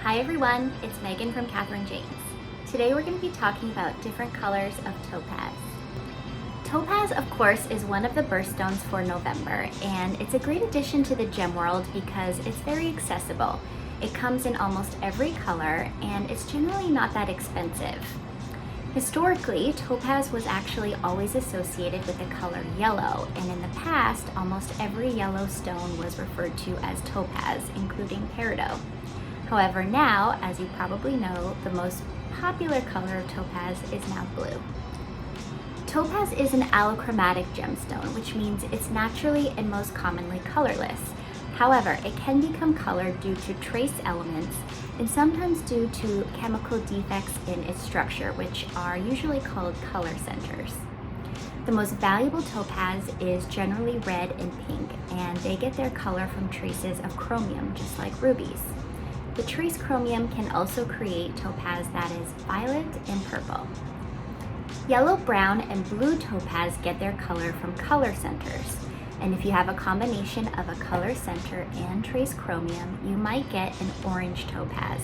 Hi everyone, it's Megan from Catherine James. Today we're going to be talking about different colors of topaz. Topaz, of course, is one of the birthstones for November, and it's a great addition to the gem world because it's very accessible. It comes in almost every color, and it's generally not that expensive. Historically, topaz was actually always associated with the color yellow, and in the past, almost every yellow stone was referred to as topaz, including peridot. However, now, as you probably know, the most popular color of topaz is now blue. Topaz is an allochromatic gemstone, which means it's naturally and most commonly colorless. However, it can become colored due to trace elements and sometimes due to chemical defects in its structure, which are usually called color centers. The most valuable topaz is generally red and pink, and they get their color from traces of chromium, just like rubies. The trace chromium can also create topaz that is violet and purple. Yellow, brown, and blue topaz get their color from color centers. And if you have a combination of a color center and trace chromium, you might get an orange topaz.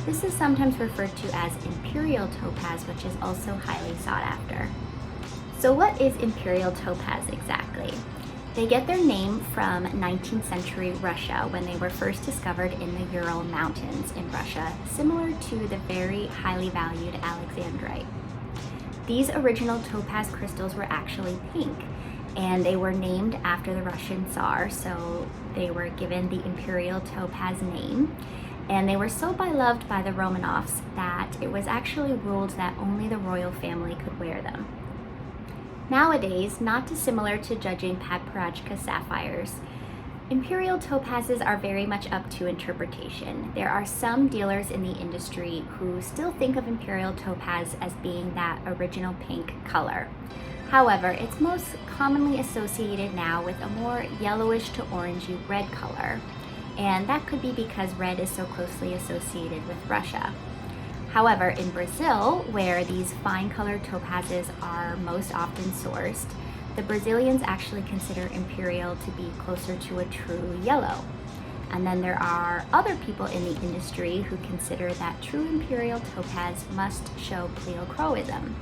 This is sometimes referred to as Imperial Topaz, which is also highly sought after. So what is Imperial Topaz exactly? They get their name from 19th century Russia when they were first discovered in the Ural Mountains in Russia, similar to the very highly valued alexandrite. These original topaz crystals were actually pink, and they were named after the Russian Czar, so they were given the Imperial Topaz name. And they were so beloved by the Romanovs that it was actually ruled that only the royal family could wear them. Nowadays, not dissimilar to judging Peridot sapphires, Imperial topazes are very much up to interpretation. There are some dealers in the industry who still think of Imperial topaz as being that original pink color. However, it's most commonly associated now with a more yellowish to orangey red color, and that could be because red is so closely associated with Russia. However, in Brazil, where these fine colored topazes are most often sourced, the Brazilians actually consider Imperial to be closer to a true yellow. And then there are other people in the industry who consider that true Imperial topaz must show pleochroism.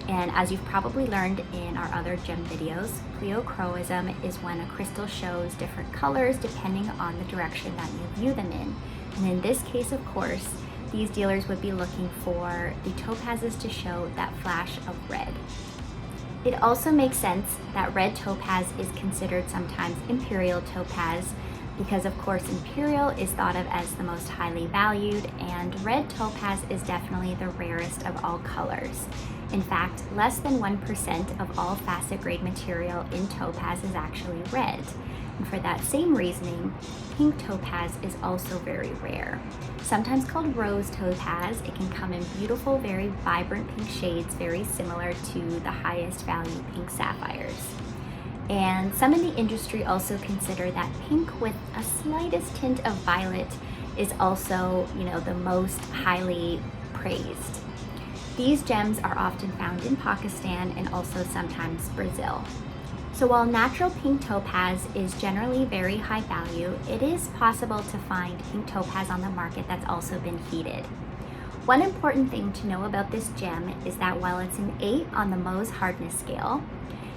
And as you've probably learned in our other gem videos, pleochroism is when a crystal shows different colors depending on the direction that you view them in. And in this case, of course, these dealers would be looking for the topazes to show that flash of red. It also makes sense that red topaz is considered sometimes Imperial topaz because, of course, Imperial is thought of as the most highly valued, and red topaz is definitely the rarest of all colors. In fact, less than 1% of all facet grade material in topaz is actually red. And for that same reasoning, pink topaz is also very rare. Sometimes called rose topaz, it can come in beautiful, very vibrant pink shades, very similar to the highest value pink sapphires. And some in the industry also consider that pink with a slightest tint of violet is also, the most highly praised. These gems are often found in Pakistan and also sometimes Brazil. So while natural pink topaz is generally very high value, it is possible to find pink topaz on the market that's also been heated. One important thing to know about this gem is that while it's an 8 on the Mohs hardness scale,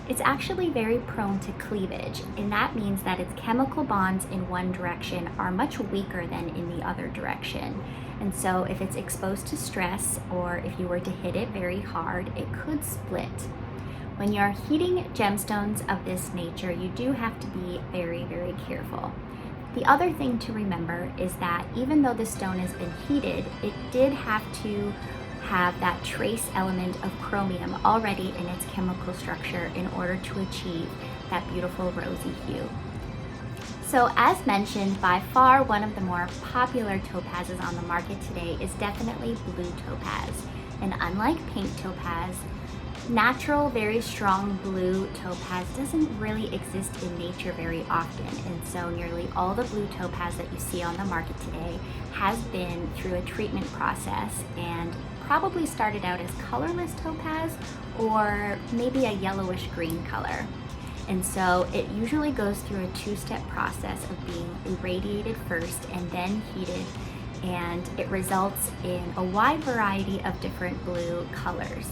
it's actually very prone to cleavage, and that means that its chemical bonds in one direction are much weaker than in the other direction. And so if it's exposed to stress, or if you were to hit it very hard, it could split. When you're heating gemstones of this nature, you do have to be very, very careful. The other thing to remember is that even though the stone has been heated, it did have to have that trace element of chromium already in its chemical structure in order to achieve that beautiful rosy hue. So as mentioned, by far one of the more popular topazes on the market today is definitely blue topaz. And unlike pink topaz, natural, very strong blue topaz doesn't really exist in nature very often, and so nearly all the blue topaz that you see on the market today has been through a treatment process and probably started out as colorless topaz or maybe a yellowish green color. And so it usually goes through a two-step process of being irradiated first and then heated and it results in a wide variety of different blue colors.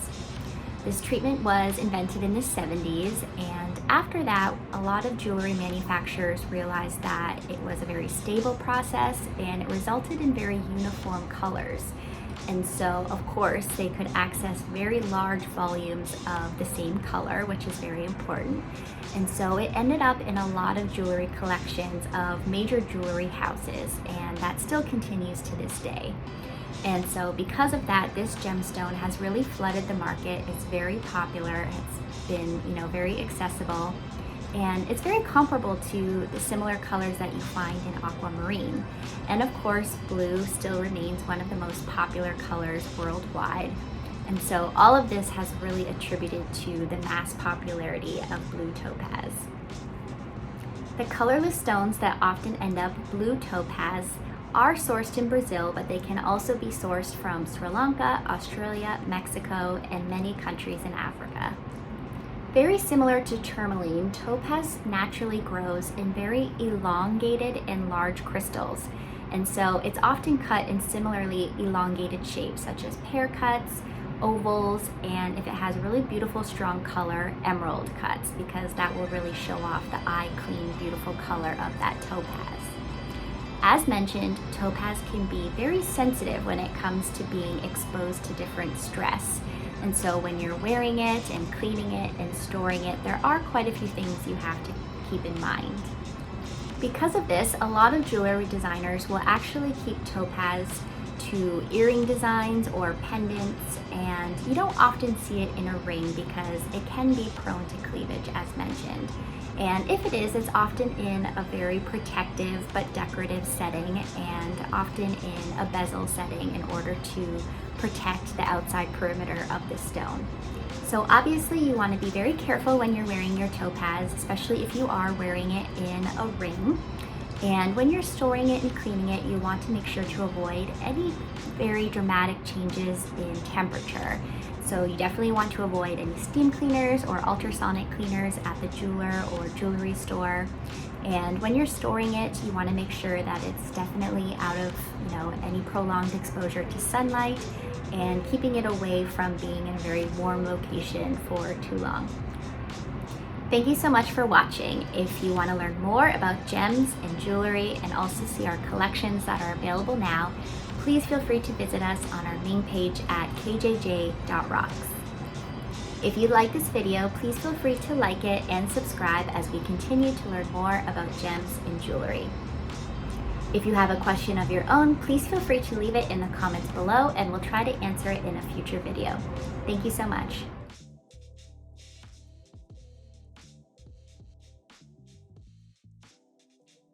This treatment was invented in the 70s, and after that, a lot of jewelry manufacturers realized that it was a very stable process and it resulted in very uniform colors. And so, of course, they could access very large volumes of the same color, which is very important. And so it ended up in a lot of jewelry collections of major jewelry houses, and that still continues to this day. And so because of that, this gemstone has really flooded the market. It's very popular. It's been, very accessible. And it's very comparable to the similar colors that you find in aquamarine. And of course, blue still remains one of the most popular colors worldwide. And so all of this has really attributed to the mass popularity of blue topaz. The colorless stones that often end up blue topaz are sourced in Brazil, but they can also be sourced from Sri Lanka, Australia, Mexico, and many countries in Africa. Very similar to tourmaline, topaz naturally grows in very elongated and large crystals. And so it's often cut in similarly elongated shapes, such as pear cuts, ovals, and if it has really beautiful, strong color, emerald cuts, because that will really show off the eye clean, beautiful color of that topaz. As mentioned, topaz can be very sensitive when it comes to being exposed to different stress. And so when you're wearing it and cleaning it and storing it, there are quite a few things you have to keep in mind. Because of this, a lot of jewelry designers will actually keep topaz to earring designs or pendants, and you don't often see it in a ring because it can be prone to cleavage, as mentioned. And if it is, it's often in a very protective but decorative setting, and often in a bezel setting in order to protect the outside perimeter of the stone. So obviously you want to be very careful when you're wearing your topaz, especially if you are wearing it in a ring. And when you're storing it and cleaning it, you want to make sure to avoid any very dramatic changes in temperature. So you definitely want to avoid any steam cleaners or ultrasonic cleaners at the jeweler or jewelry store. And when you're storing it, you want to make sure that it's definitely out of, any prolonged exposure to sunlight, and keeping it away from being in a very warm location for too long. Thank you so much for watching. If you want to learn more about gems and jewelry and also see our collections that are available now, please feel free to visit us on our main page at kjj.rocks. If you like this video, please feel free to like it and subscribe as we continue to learn more about gems and jewelry. If you have a question of your own, please feel free to leave it in the comments below and we'll try to answer it in a future video. Thank you so much.